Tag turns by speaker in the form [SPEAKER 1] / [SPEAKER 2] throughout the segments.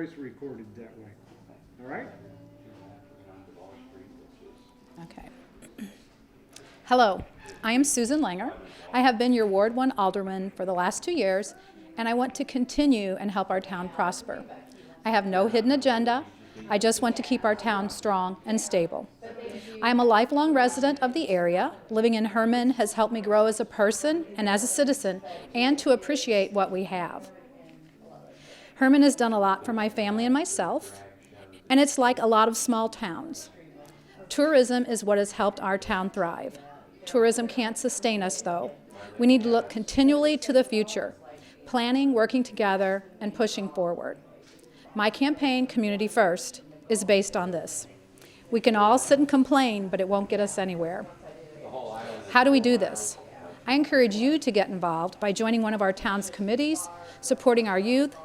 [SPEAKER 1] voice recorded that way. All right?
[SPEAKER 2] Okay. Hello, I am Susan Lenger. I have been your Ward 1 Alderman for the last 2 years, and I want to continue and help our town prosper. I have no hidden agenda. I just want to keep our town strong and stable. I am a lifelong resident of the area. Living in Hermann has helped me grow as a person and as a citizen, and to appreciate what we have. Hermann has done a lot for my family and myself, and it's like a lot of small towns. Tourism is what has helped our town thrive. Tourism can't sustain us, though. We need to look continually to the future, planning, working together, and pushing forward. My campaign, Community First, is based on this. We can all sit and complain, but it won't get us anywhere. How do we do this? I encourage you to get involved by joining one of our town's committees, supporting our youth,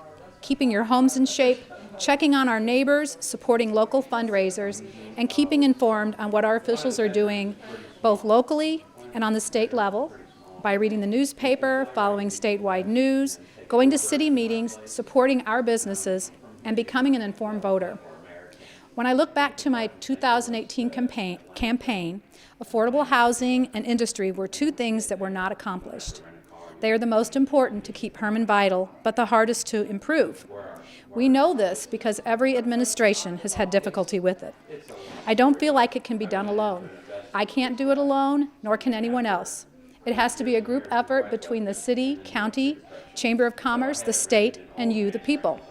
[SPEAKER 2] keeping your homes in shape, checking on our neighbors, supporting local fundraisers, and keeping informed on what our officials are doing both locally and on the state level by reading the newspaper, following statewide news, going to city meetings, supporting our businesses, and becoming an informed voter. When I look back to my 2018 campaign, affordable housing and industry were two things that were not accomplished. They are the most important to keep Hermann vital, but the hardest to improve. We know this because every administration has had difficulty with it. I don't feel like it can be done alone. I can't do it alone, nor can anyone else. It has to be a group effort between the city, county, Chamber of Commerce, the state, and you, the people.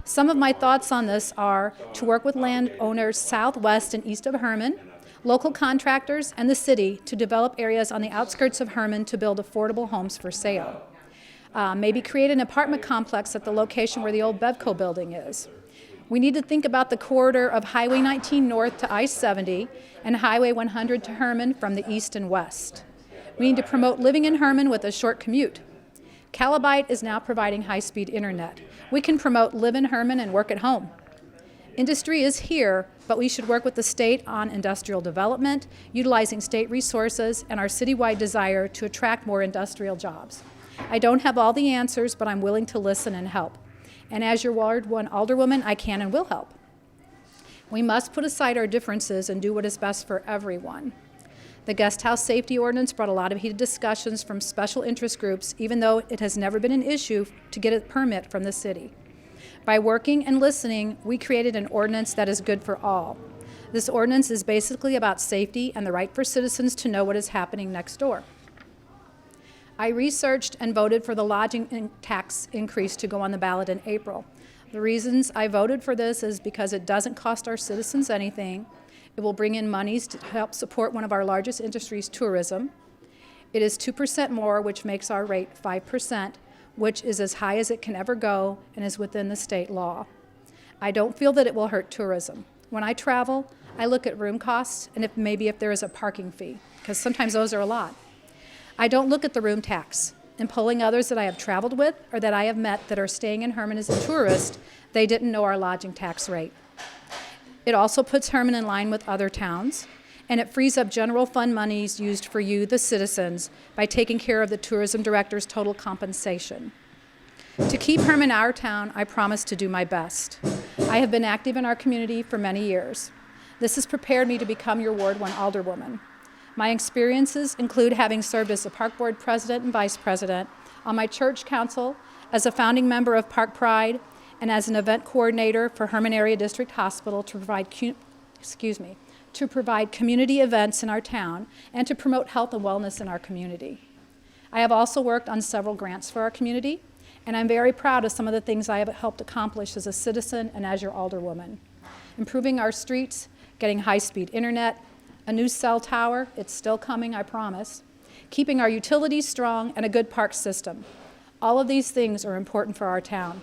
[SPEAKER 2] Some of my thoughts on this are to work with landowners southwest and east of Hermann, local contractors, and the city to develop areas on the outskirts of Hermann to build affordable homes for sale. Maybe create an apartment complex at the location where the old Bevco building is. We need to think about the corridor of Highway 19 north to I-70 and Highway 100 to Hermann from the east and west. We need to promote living in Hermann with a short commute. Calabite is now providing high-speed internet. We can promote live in Hermann and work at home. Industry is here, but we should work with the state on industrial development, utilizing state resources, and our citywide desire to attract more industrial jobs. I don't have all the answers, but I'm willing to listen and help. And as your Ward 1 Alderwoman, I can and will help. We must put aside our differences and do what is best for everyone. The guest house safety ordinance brought a lot of heated discussions from special interest groups, even though it has never been an issue to get a permit from the city. By working and listening, we created an ordinance that is good for all. This ordinance is basically about safety and the right for citizens to know what is happening next door. I researched and voted for the lodging tax increase to go on the ballot in April. The reasons I voted for this is because it doesn't cost our citizens anything. It will bring in monies to help support one of our largest industries, tourism. It is 2% more, which makes our rate 5%, which is as high as it can ever go and is within the state law. I don't feel that it will hurt tourism. When I travel, I look at room costs and if there is a parking fee, because sometimes those are a lot. I don't look at the room tax. In polling others that I have traveled with or that I have met that are staying in Hermann as a tourist, they didn't know our lodging tax rate. It also puts Hermann in line with other towns, and it frees up general fund monies used for you, the citizens, by taking care of the tourism director's total compensation. To keep Hermann our town, I promise to do my best. I have been active in our community for many years. This has prepared me to become your Ward 1 Alderwoman. My experiences include having served as the Park Board President and Vice President, on my church council, as a founding member of Park Pride, and as an event coordinator for Hermann Area District Hospital to provide community events in our town and to promote health and wellness in our community. I have also worked on several grants for our community, and I'm very proud of some of the things I have helped accomplish as a citizen and as your Alderwoman. Improving our streets, getting high-speed internet, a new cell tower, it's still coming, I promise, keeping our utilities strong, and a good park system. All of these things are important for our town.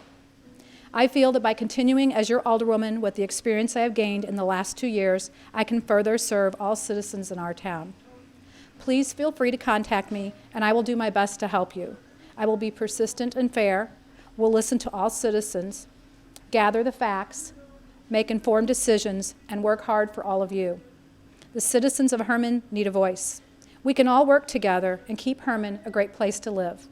[SPEAKER 2] I feel that by continuing as your Alderwoman with the experience I have gained in the last 2 years, I can further serve all citizens in our town. Please feel free to contact me, and I will do my best to help you. I will be persistent and fair, will listen to all citizens, gather the facts, make informed decisions, and work hard for all of you. The citizens of Hermann need a voice. We can all work together and keep Hermann a great place to live.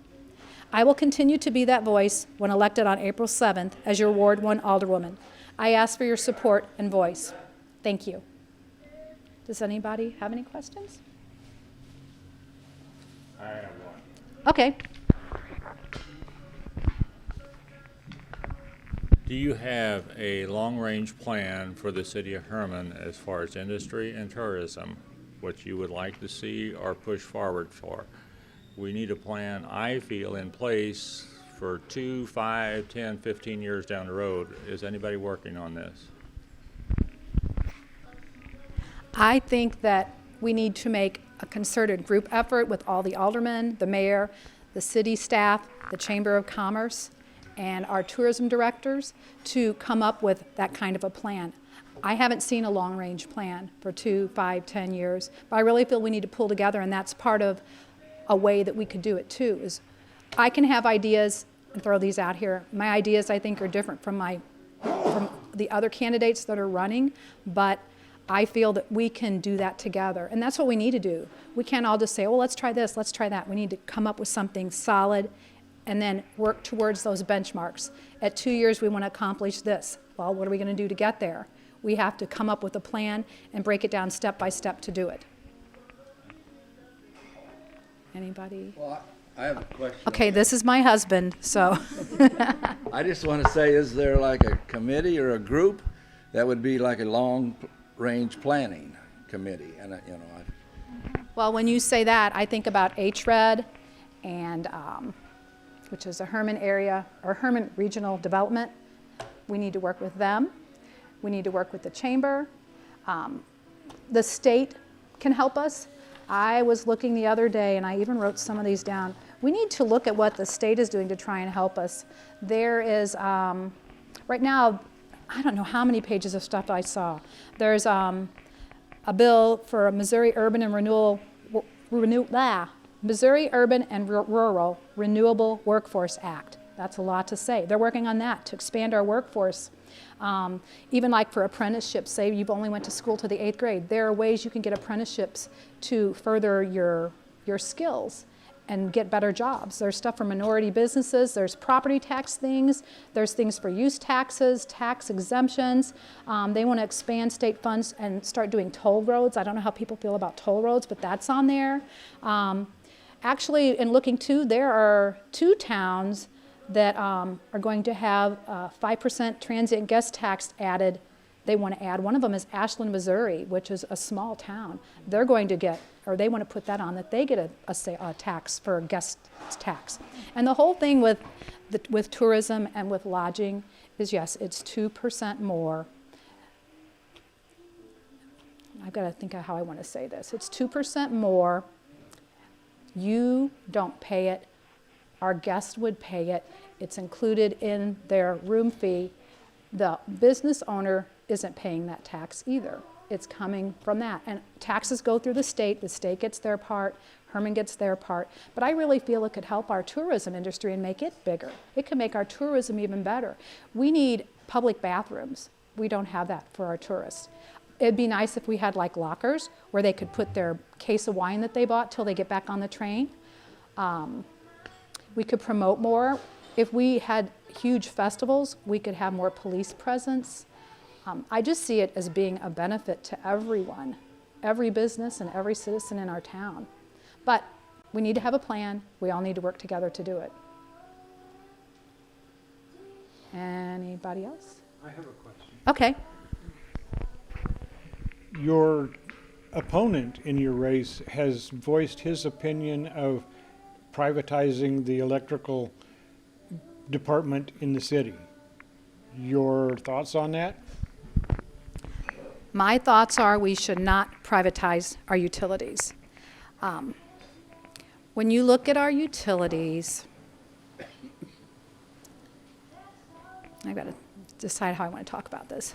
[SPEAKER 2] I will continue to be that voice when elected on April 7th as your Ward 1 Alderwoman. I ask for your support and voice. Thank you. Does anybody have any questions?
[SPEAKER 3] I have one.
[SPEAKER 2] Okay.
[SPEAKER 3] Do you have a long-range plan for the city of Hermann as far as industry and tourism, what you would like to see or push forward for? We need a plan, I feel, in place for 2, 5, 10, 15 years down the road. Is anybody working on this?
[SPEAKER 2] I think that we need to make a concerted group effort with all the aldermen, the mayor, the city staff, the Chamber of Commerce, and our tourism directors to come up with that kind of a plan. I haven't seen a long-range plan for 2, 5, 10 years, but I really feel we need to pull together, and that's part of a way that we could do it too. Is I can have ideas and throw these out here. My ideas, I think, are different from the other candidates that are running, but I feel that we can do that together, and that's what we need to do. We can't all just say, well, let's try this, let's try that. We need to come up with something solid and then work towards those benchmarks. At 2 years, we want to accomplish this. Well, what are we going to do to get there? We have to come up with a plan and break it down step by step to do it. Anybody?
[SPEAKER 4] Well, I have a question.
[SPEAKER 2] Okay, this is my husband, so.
[SPEAKER 4] I just want to say, is there like a committee or a group that would be like a long-range planning committee? And,
[SPEAKER 2] Well, when you say that, I think about HRED and, which is a Hermann area, or Hermann Regional Development. We need to work with them. We need to work with the chamber. The state can help us. I was looking the other day, and I even wrote some of these down. We need to look at what the state is doing to try and help us. There is, right now, I don't know how many pages of stuff I saw. There's a bill for a Missouri Urban and Missouri Urban and Rural Renewable Workforce Act. That's a lot to say. They're working on that to expand our workforce. Even like for apprenticeships, say you've only went to school to the 8th grade, there are ways you can get apprenticeships to further your skills and get better jobs. There's stuff for minority businesses, there's property tax things, there's things for use taxes, tax exemptions. They want to expand state funds and start doing toll roads. I don't know how people feel about toll roads, but that's on there. Actually, in looking too, there are 2 towns that are going to have 5% transient guest tax added. They want to add. One of them is Ashland, Missouri, which is a small town. They're going to get, or they want to put that on, that they get a tax for guest tax. And the whole thing with tourism and with lodging is, yes, it's 2% more. I've got to think of how I want to say this. It's 2% more. You don't pay it. Our guest would pay it. It's included in their room fee. The business owner isn't paying that tax either. It's coming from that. And taxes go through the state gets their part, Hermann gets their part. But I really feel it could help our tourism industry and make it bigger. It could make our tourism even better. We need public bathrooms. We don't have that for our tourists. It'd be nice if we had like lockers where they could put their case of wine that they bought till they get back on the train. We could promote more. If we had huge festivals, we could have more police presence. I just see it as being a benefit to everyone, every business and every citizen in our town. But we need to have a plan. We all need to work together to do it. Anybody else?
[SPEAKER 1] I have a question.
[SPEAKER 2] Okay.
[SPEAKER 1] Your opponent in your race has voiced his opinion of privatizing the electrical department in the city. Your thoughts on that?
[SPEAKER 2] My thoughts are we should not privatize our utilities. When you look at our utilities, I've got to decide how I want to talk about this.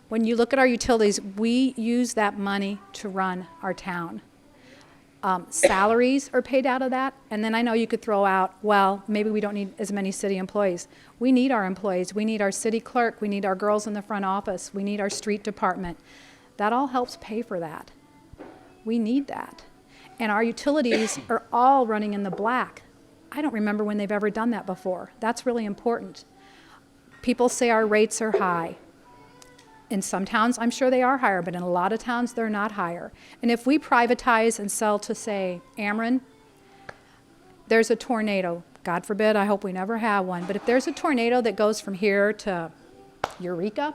[SPEAKER 2] When you look at our utilities, we use that money to run our town. Salaries are paid out of that, and then I know you could throw out, well, maybe we don't need as many city employees. We need our employees. We need our city clerk. We need our girls in the front office. We need our street department. That all helps pay for that. We need that. And our utilities are all running in the black. I don't remember when they've ever done that before. That's really important. People say our rates are high. In some towns, I'm sure they are higher, but in a lot of towns, they're not higher. And if we privatize and sell to, say, Ameren, there's a tornado. God forbid, I hope we never have one. But if there's a tornado that goes from here to Eureka,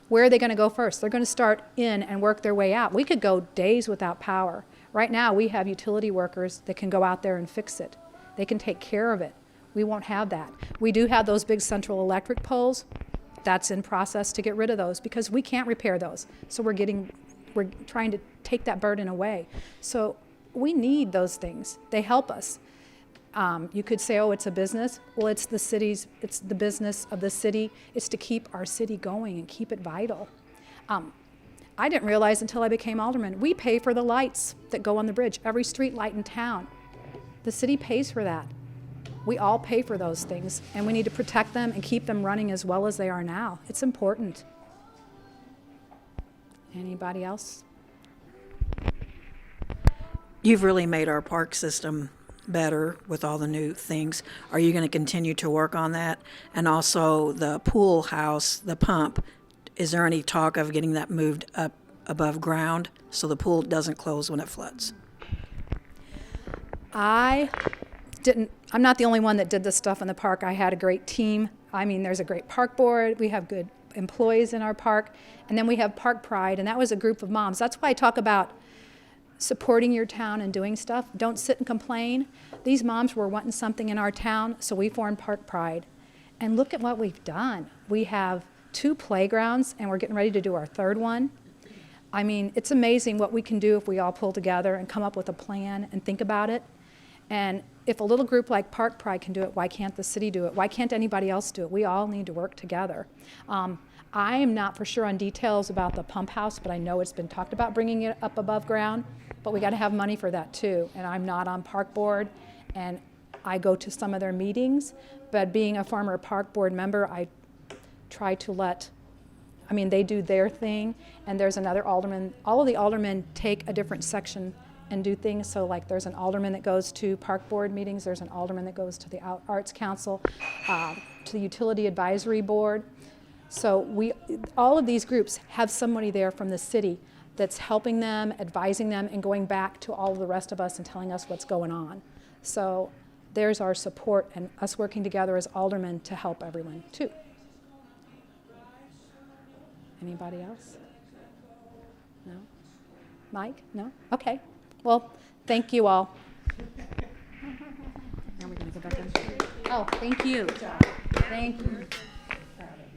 [SPEAKER 2] where are they going to go first? They're going to start in and work their way out. We could go days without power. Right now, we have utility workers that can go out there and fix it. They can take care of it. We won't have that. We do have those big central electric poles. That's in process to get rid of those because we can't repair those. So we're trying to take that burden away. So we need those things. They help us. You could say, oh, it's a business. Well, it's the business of the city. It's to keep our city going and keep it vital. I didn't realize until I became alderman, we pay for the lights that go on the bridge, every street light in town. The city pays for that. We all pay for those things, and we need to protect them and keep them running as well as they are now. It's important. Anybody else?
[SPEAKER 5] You've really made our park system better with all the new things. Are you going to continue to work on that? And also the pool house, the pump, is there any talk of getting that moved up above ground so the pool doesn't close when it floods?
[SPEAKER 2] I'm not the only one that did this stuff in the park. I had a great team. I mean, there's a great park board. We have good employees in our park. And then we have Park Pride, and that was a group of moms. That's why I talk about supporting your town and doing stuff. Don't sit and complain. These moms were wanting something in our town, so we formed Park Pride. And look at what we've done. We have 2 playgrounds, and we're getting ready to do our 3rd one. I mean, it's amazing what we can do if we all pull together and come up with a plan and think about it. And if a little group like Park Pride can do it, why can't the city do it? Why can't anybody else do it? We all need to work together. I am not for sure on details about the pump house, but I know it's been talked about bringing it up above ground. But we got to have money for that too. And I'm not on park board, and I go to some of their meetings. But being a former park board member, I try to they do their thing, and there's another alderman. All of the aldermen take a different section and do things. So like there's an alderman that goes to park board meetings, there's an alderman that goes to the Arts Council, to the Utility Advisory Board. So all of these groups have somebody there from the city that's helping them, advising them, and going back to all of the rest of us and telling us what's going on. So there's our support and us working together as aldermen to help everyone too. Anybody else? No? Mike? No? Okay. Well, thank you all. Now we're going to go back in. Oh, thank you. Thank you.